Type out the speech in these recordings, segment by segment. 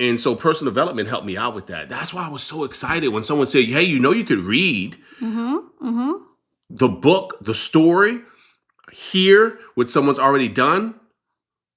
And so personal development helped me out with that. That's why I was so excited when someone said, hey, you could read the book, the story, hear what someone's already done,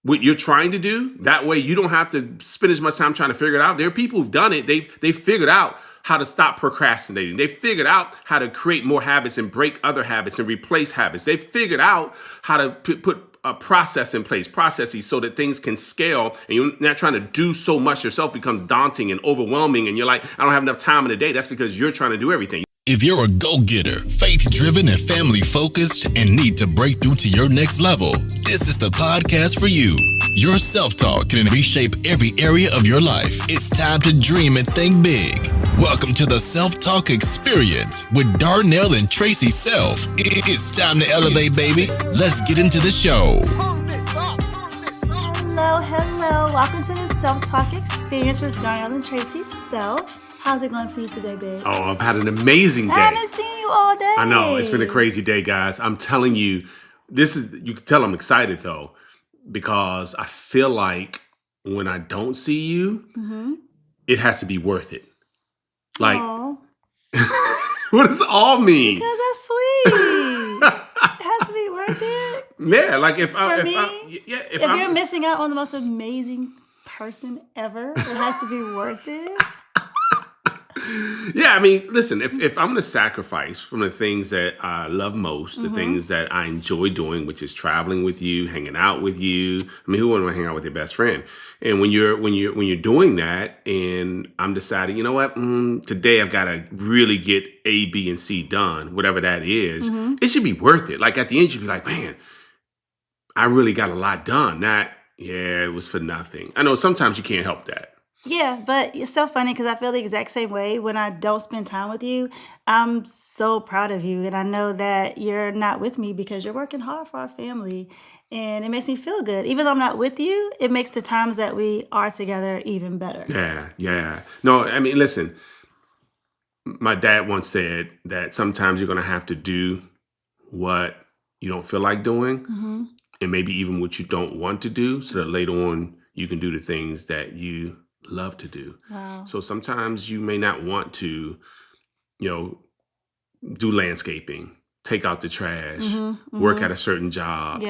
what you're trying to do. That way you don't have to spend as much time trying to figure it out. There are people who've done it. They've figured out how to stop procrastinating. They've figured out how to create more habits and break other habits and replace habits. They've figured out how to put a process in place, processes so that things can scale and you're not trying to do so much yourself becomes daunting and overwhelming. And you're like, I don't have enough time in the day. That's because you're trying to do everything. If you're a go-getter, faith-driven, and family-focused, and need to break through to your next level, this is the podcast for you. Your self-talk can reshape every area of your life. It's time to dream and think big. Welcome to the Self-Talk Experience with Darnell and Tracy Self. It's time to elevate, baby. Let's get into the show. Hello. Welcome to the Self-Talk Experience with Darnell and Tracy Self. How's it going for you today, babe? Oh, I've had an amazing day. I haven't seen you all day. I know. It's been a crazy day, guys. I'm telling you, you can tell I'm excited, though, because I feel like when I don't see you, it has to be worth it. Like, what does all mean? Because that's sweet. It has to be worth it. Yeah, like if you're missing out on the most amazing person ever, it has to be worth it. Yeah, I mean, listen, if I'm going to sacrifice from the things that I love most, the things that I enjoy doing, which is traveling with you, hanging out with you. I mean, who wouldn't want to hang out with their best friend? And when you're doing that, and I'm deciding, you know what, today I've got to really get A, B, and C done, whatever that is. It should be worth it. Like at the end, you'd be like, man, I really got a lot done. It was for nothing. I know sometimes you can't help that. Yeah, but it's so funny because I feel the exact same way when I don't spend time with you. I'm so proud of you. And I know that you're not with me because you're working hard for our family. And it makes me feel good. Even though I'm not with you, it makes the times that we are together even better. Yeah. No, I mean, listen, my dad once said that sometimes you're going to have to do what you don't feel like doing and maybe even what you don't want to do so that later on you can do the things that you love to do. Wow. So sometimes you may not want to, do landscaping, take out the trash, work at a certain job,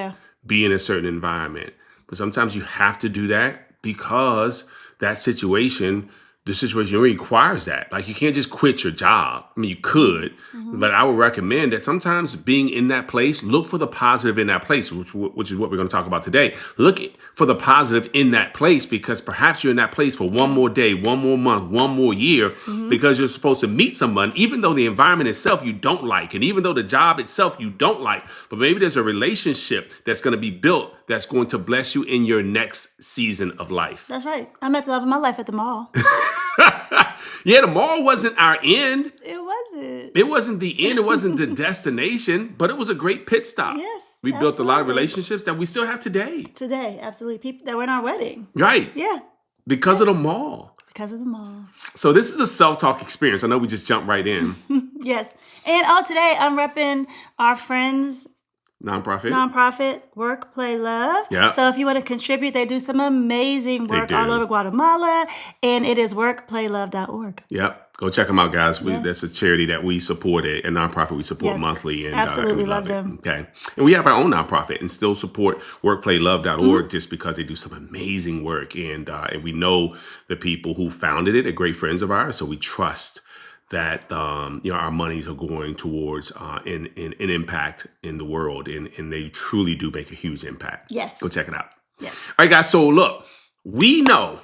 be in a certain environment. But sometimes you have to do that because the situation requires that. Like you can't just quit your job. I mean, you could, but I would recommend that sometimes being in that place, look for the positive in that place, which is what we're going to talk about today. Look for the positive in that place because perhaps you're in that place for one more day, one more month, one more year, because you're supposed to meet someone, even though the environment itself you don't like, and even though the job itself you don't like, but maybe there's a relationship that's going to be built that's going to bless you in your next season of life. That's right. I met the love of my life at the mall. Yeah, the mall wasn't our end. It wasn't. It wasn't the end. It wasn't the destination, but it was a great pit stop. Yes, we built a lot of relationships that we still have today. Today, absolutely. People that were in our wedding. Right. Yeah. Because of the mall. Because of the mall. So this is a self-talk experience. I know we just jumped right in. Yes. And today I'm repping our friends' Nonprofit, Work, Play, Love. Yeah. So if you want to contribute, they do some amazing work all over Guatemala. And it is workplaylove.org. Yep. Go check them out, guys. That's a charity that we support, a nonprofit we support monthly. And absolutely we love them. Okay. And we have our own nonprofit and still support workplaylove.org just because they do some amazing work. And we know the people who founded it are great friends of ours. So we trust that our monies are going towards an impact in the world, and they truly do make a huge impact. Yes. Go check it out. Yes. All right, guys. So look, we know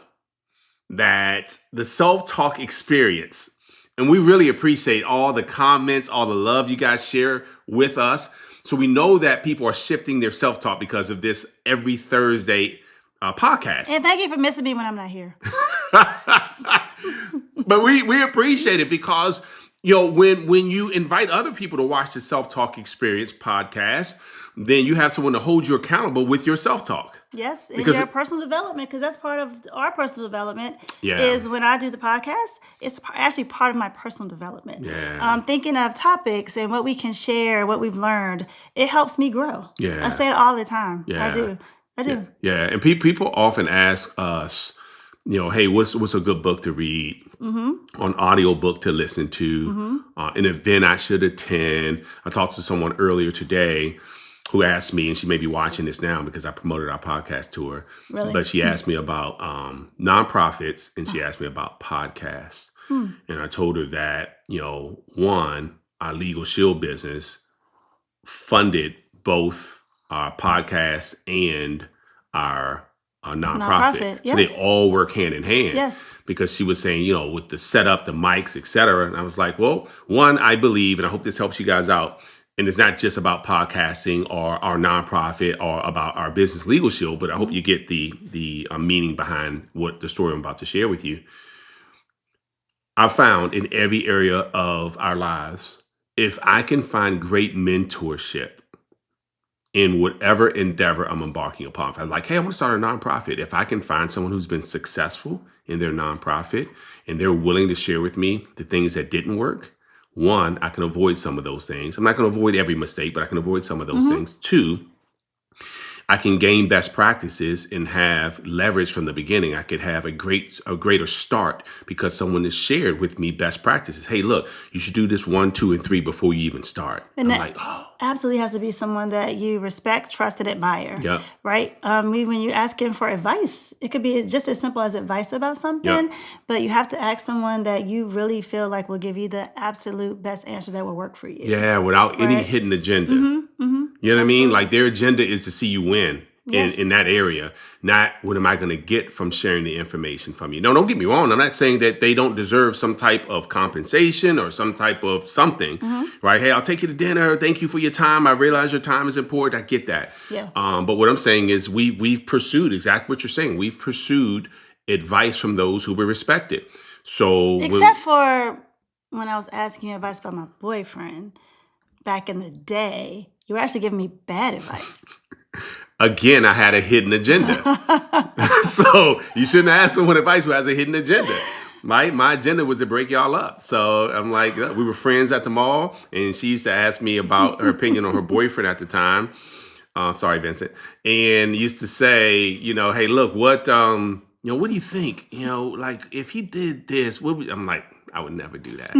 that the self-talk experience, and we really appreciate all the comments, all the love you guys share with us. So we know that people are shifting their self-talk because of this every Thursday podcast. And thank you for missing me when I'm not here. But we appreciate it because, when you invite other people to watch the Self-Talk Experience podcast, then you have someone to hold you accountable with your self-talk. Yes, and your personal development, because that's part of our personal development is when I do the podcast, it's actually part of my personal development. Yeah. Thinking of topics and what we can share, what we've learned, it helps me grow. Yeah. I say it all the time. Yeah. I do. Yeah. And people often ask us, hey, what's a good book to read, an audio book to listen to, an event I should attend. I talked to someone earlier today who asked me, and she may be watching this now because I promoted our podcast to her, Really? but she asked me about nonprofits, and she asked me about podcasts. And I told her that, one, our Legal Shield business funded both our podcast and our nonprofit. Yes. So they all work hand in hand. Yes. Because she was saying, with the setup, the mics, et cetera. And I was like, well, one, I believe, and I hope this helps you guys out. And it's not just about podcasting or our nonprofit or about our business Legal Shield, but I hope you get the meaning behind what the story I'm about to share with you. I found in every area of our lives, if I can find great mentorship in whatever endeavor I'm embarking upon, if I'm like, hey, I want to start a nonprofit. If I can find someone who's been successful in their nonprofit and they're willing to share with me the things that didn't work, one, I can avoid some of those things. I'm not going to avoid every mistake, but I can avoid some of those things. Two, I can gain best practices and have leverage from the beginning. I could have a greater start because someone has shared with me best practices. Hey, look, you should do this 1, 2, and 3 before you even start. And I'm that absolutely has to be someone that you respect, trust, and admire. Yeah. Right? When you ask him for advice, it could be just as simple as advice about something, but you have to ask someone that you really feel like will give you the absolute best answer that will work for you. Yeah, without any hidden agenda. You know what I mean? Like their agenda is to see you win in that area, not what am I going to get from sharing the information from you. No, don't get me wrong. I'm not saying that they don't deserve some type of compensation or some type of something, right? Hey, I'll take you to dinner. Thank you for your time. I realize your time is important. I get that. Yeah. But what I'm saying is we've pursued exactly what you're saying. We've pursued advice from those who we respected. So except for when I was asking you advice about my boyfriend back in the day, you were actually giving me bad advice. Again, I had a hidden agenda. So you shouldn't ask someone advice who has a hidden agenda. My agenda was to break y'all up. So I'm like, we were friends at the mall, and she used to ask me about her opinion on her boyfriend at the time. Sorry, Vincent. And used to say, hey, look, what do you think? Like if he did this, I'm like, I would never do that.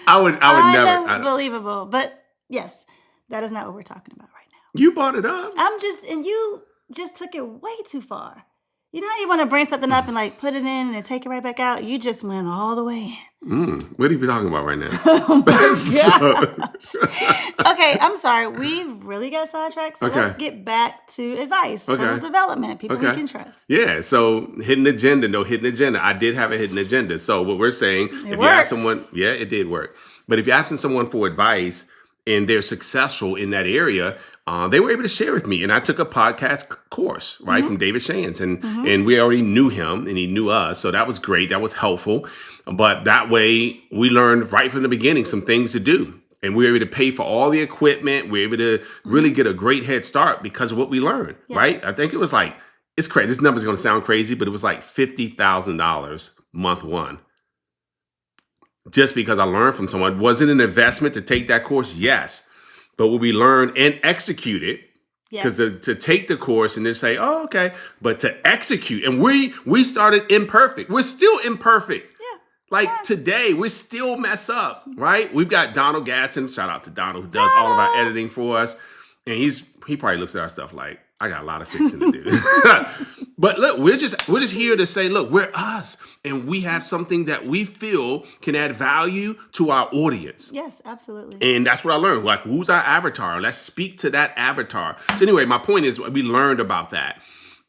I would never. Unbelievable. But yes, that is not what we're talking about right now. You brought it up. And you just took it way too far. You know how you want to bring something up and like put it in and take it right back out? You just went all the way in. What are you talking about right now? Oh my gosh. Okay, I'm sorry. We really got sidetracked. So let's get back to advice. Personal development, people we can trust. Yeah, so hidden agenda, no hidden agenda. I did have a hidden agenda. So what we're saying, if you ask someone, it did work. But if you're asking someone for advice and they're successful in that area, they were able to share with me. And I took a podcast course, right, from David Shands. And we already knew him and he knew us. So that was great. That was helpful. But that way we learned right from the beginning some things to do. And we were able to pay for all the equipment. We were able to really get a great head start because of what we learned, right? I think it was like, it's crazy. This number is going to sound crazy, but it was like $50,000 month one. Just because I learned from someone. Was it an investment to take that course? Yes. But what we learned and execute it, because to take the course and just say, oh, okay, but to execute, and we started imperfect. We're still imperfect. Like today, we still mess up, right? We've got Donald Gasson, shout out to Donald, who does all of our editing for us. And he probably looks at our stuff like, I got a lot of fixing to do. But look, we're just here to say, look, we're us. And we have something that we feel can add value to our audience. Yes, absolutely. And that's what I learned. Like, who's our avatar? Let's speak to that avatar. So anyway, my point is we learned about that.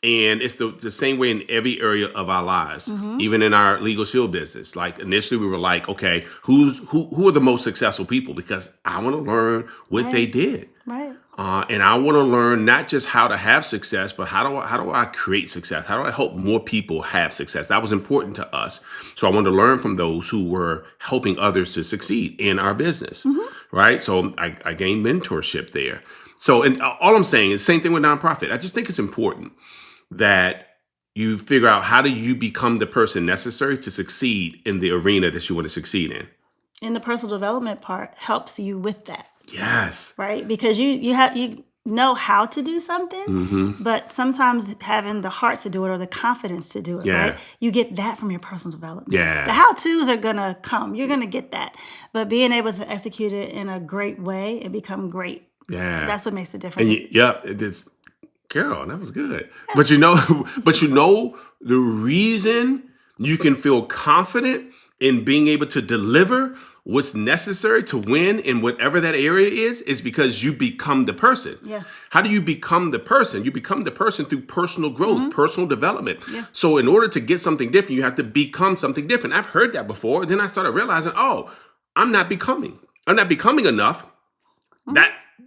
And it's the same way in every area of our lives, even in our Legal Shield business. Like initially we were like, okay, who are the most successful people? Because I want to learn what they did. Right. And I want to learn not just how to have success, but how do I create success? How do I help more people have success? That was important to us. So I wanted to learn from those who were helping others to succeed in our business, right? So I gained mentorship there. So, and all I'm saying is same thing with nonprofit. I just think it's important that you figure out how do you become the person necessary to succeed in the arena that you want to succeed in. And the personal development part helps you with that. Yes. Right? Because you know how to do something, Mm-hmm. but sometimes having the heart to do it or the confidence to do it, Yeah. right? You get that from your personal development. Yeah. The how-tos are going to come. You're going to get that. But being able to execute it in a great way and become great, Yeah. that's what makes the difference. And it is, girl, that was good. But you know the reason you can feel confident in being able to deliver what's necessary to win in whatever that area is because you become the person. Yeah. How do you become the person? You become the person through personal growth, personal development. Yeah. So in order to get something different, you have to become something different. I've heard that before. Then I started realizing, I'm not becoming enough.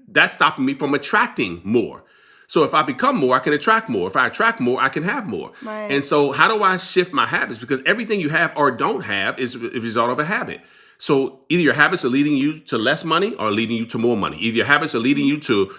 That's stopping me from attracting more. So if I become more, I can attract more. If I attract more, I can have more. Right. And so how do I shift my habits? Because everything you have or don't have is a result of a habit. So either your habits are leading you to less money or leading you to more money. Either your habits are leading you to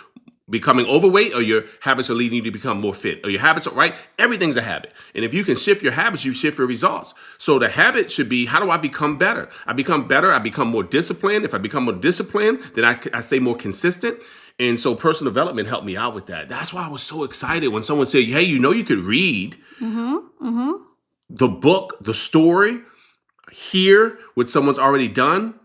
becoming overweight or your habits are leading you to become more fit or your habits are right. Everything's a habit. And if you can shift your habits, you shift your results. So the habit should be, how do I become better? I become better. I become more disciplined. If I become more disciplined, then I stay more consistent. And so personal development helped me out with that. That's why I was so excited when someone said, hey, you could read the book, the story, hear what someone's already done,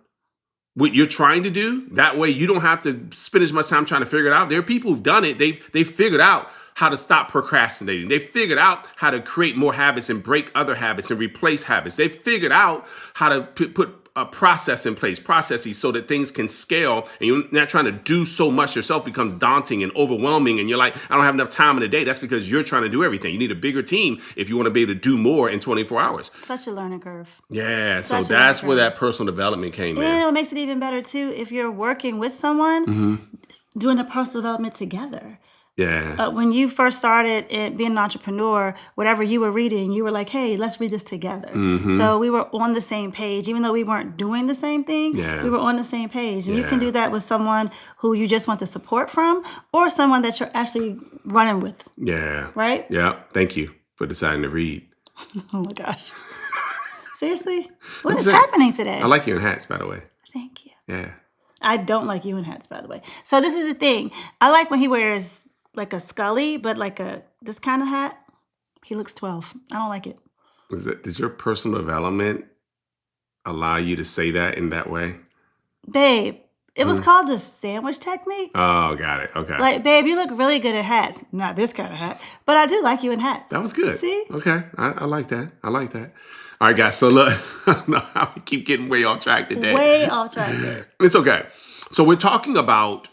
what you're trying to do. That way you don't have to spend as much time trying to figure it out. There are people who've done it. They've figured out how to stop procrastinating. They figured out how to create more habits and break other habits and replace habits. They figured out how to put a process in place, processes so that things can scale and you're not trying to do so much yourself becomes daunting and overwhelming. And you're like, I don't have enough time in the day. That's because you're trying to do everything. You need a bigger team if you want to be able to do more in 24 hours. Such a learning curve. Yeah. Such So that's where that personal development came in. And it makes it even better too if you're working with someone, doing the personal development together. Yeah. When you first started being an entrepreneur, whatever you were reading, you were like, hey, let's read this together. So we were on the same page. Even though we weren't doing the same thing, we were on the same page. And you can do that with someone who you just want the support from or someone that you're actually running with. Yeah. Right? Yeah. Thank you for deciding to read. Oh, my gosh. Seriously? What is happening today? I like you in hats, by the way. Thank you. Yeah. I don't like you in hats, by the way. So this is the thing. I like when he wears like a Scully, but like this kind of hat. He looks 12. I don't like it. Did your personal development allow you to say that in that way? Babe, it was called the sandwich technique. Oh, got it. Okay. Like, babe, you look really good at hats. Not this kind of hat, but I do like you in hats. That was good. See? Okay. I like that. I like that. All right, guys. So look, I don't know how we keep getting way off track today. Way off track there. It's okay. So we're talking about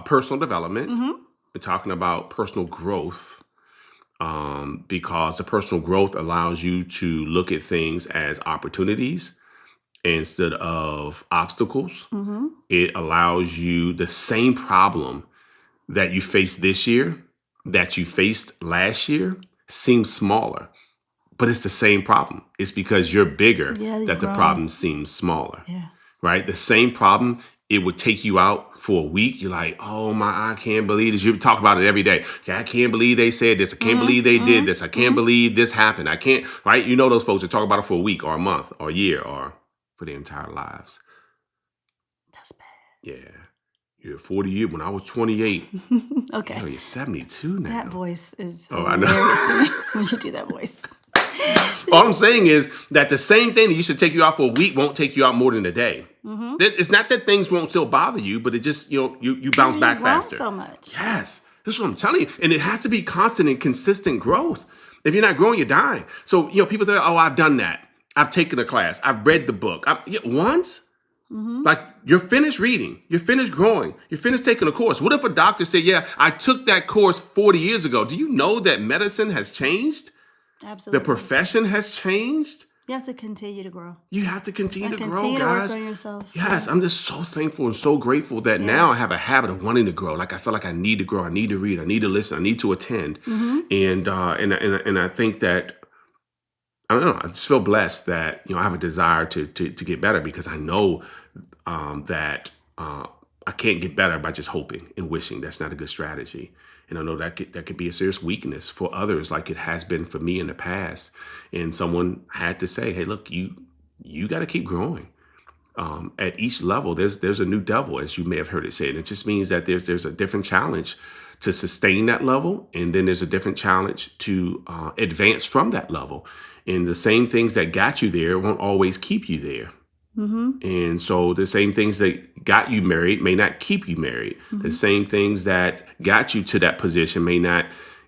personal development. We're talking about personal growth because the personal growth allows you to look at things as opportunities instead of obstacles. It allows you the same problem that you faced this year, that you faced last year, seems smaller, but it's the same problem. It's because you're bigger that the problem seems smaller, right? The same problem, it would take you out for a week. You're like, oh my, I can't believe this. You talk about it every day. I can't believe they said this. I can't believe they did this. I can't believe this happened. I can't, right? You know those folks that talk about it for a week or a month or a year or for their entire lives. That's bad. Yeah. You're 40 years. When I was 28. Okay. You're 72 now. That voice is I know. hilarious to me when you do that voice. All I'm saying is that the same thing that used to take you out for a week won't take you out more than a day. It's not that things won't still bother you, but it just, you bounce back faster. So much. Yes. This is what I'm telling you. And it has to be constant and consistent growth. If you're not growing, you're dying. So, people think, oh, I've done that. I've taken a class. I've read the book. Once? Like, you're finished reading. You're finished growing. You're finished taking a course. What if a doctor said, yeah, I took that course 40 years ago. Do you know that medicine has changed? Absolutely. The profession has changed? You have to continue to grow. You have to continue to grow, Continue to guys. work on yourself. Yes, I'm just so thankful and so grateful that now I have a habit of wanting to grow. Like I feel like I need to grow. I need to read. I need to listen. I need to attend. And I think that I don't know. I just feel blessed that I have a desire to get better because I know that I can't get better by just hoping and wishing. That's not a good strategy. And I know that could be a serious weakness for others, like it has been for me in the past. And someone had to say, "Hey, look, you got to keep growing. at each level, there's a new devil, as you may have heard it said. It just means that there's a different challenge to sustain that level, and then there's a different challenge to advance from that level. And the same things that got you there won't always keep you there. And so the same things that got you married may not keep you married. The same things that got you to that position may not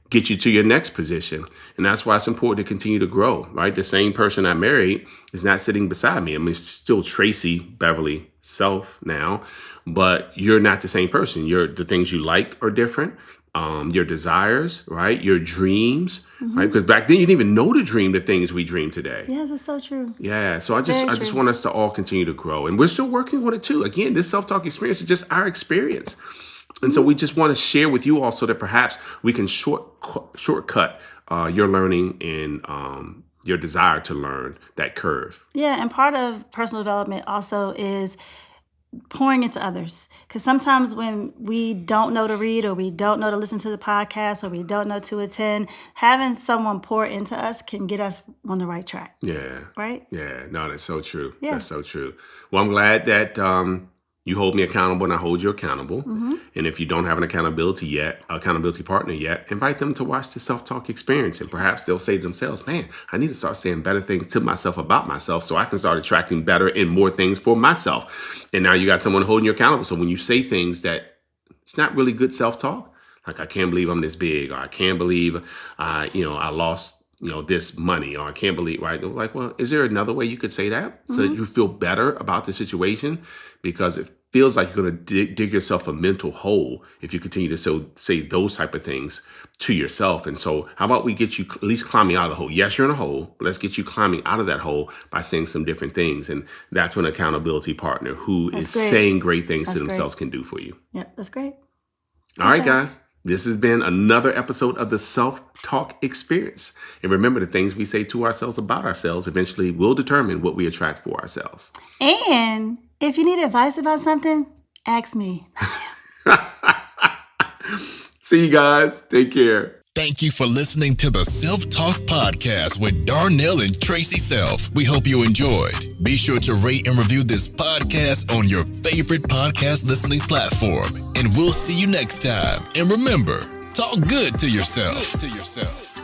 get you to your next position. And that's why it's important to continue to grow, right? The same person I married is not sitting beside me. I mean, it's still Tracy Beverly Self now, but you're not the same person. The things you like are different. Your desires, right? Your dreams, right? Because back then you didn't even know to dream the things we dream today. Yes, it's so true. Yeah. So I just want us to all continue to grow, and we're still working on it too. Again, this self-talk experience is just our experience. And so we just want to share with you all so that perhaps we can shortcut your learning and your desire to learn, that curve. Yeah. And part of personal development also is pouring into others. Because sometimes when we don't know to read, or we don't know to listen to the podcast, or we don't know to attend, having someone pour into us can get us on the right track. Yeah. Right? Yeah. No, that's so true. Yeah. That's so true. Well, I'm glad that you hold me accountable and I hold you accountable. And if you don't have an accountability partner yet, invite them to watch the self-talk experience. And perhaps they'll say to themselves, man, I need to start saying better things to myself about myself so I can start attracting better and more things for myself. And now you got someone holding you accountable. So when you say things that it's not really good self-talk, like I can't believe I'm this big, or I can't believe I lost this money, or I can't believe, right? They're like, well, is there another way you could say that so that you feel better about the situation? Because it feels like you're going to dig yourself a mental hole if you continue to say those type of things to yourself. And so how about we get you at least climbing out of the hole? Yes, you're in a hole, but let's get you climbing out of that hole by saying some different things. And that's what an accountability partner who is saying great things to themselves can do for you. Yeah, that's great. All right, guys. This has been another episode of the Self-Talk Experience. And remember, the things we say to ourselves about ourselves eventually will determine what we attract for ourselves. And if you need advice about something, ask me. See you guys. Take care. Thank you for listening to the Self-Talk Podcast with Darnell and Tracy Self. We hope you enjoyed. Be sure to rate and review this podcast on your favorite podcast listening platform. And we'll see you next time. And remember, talk good to yourself.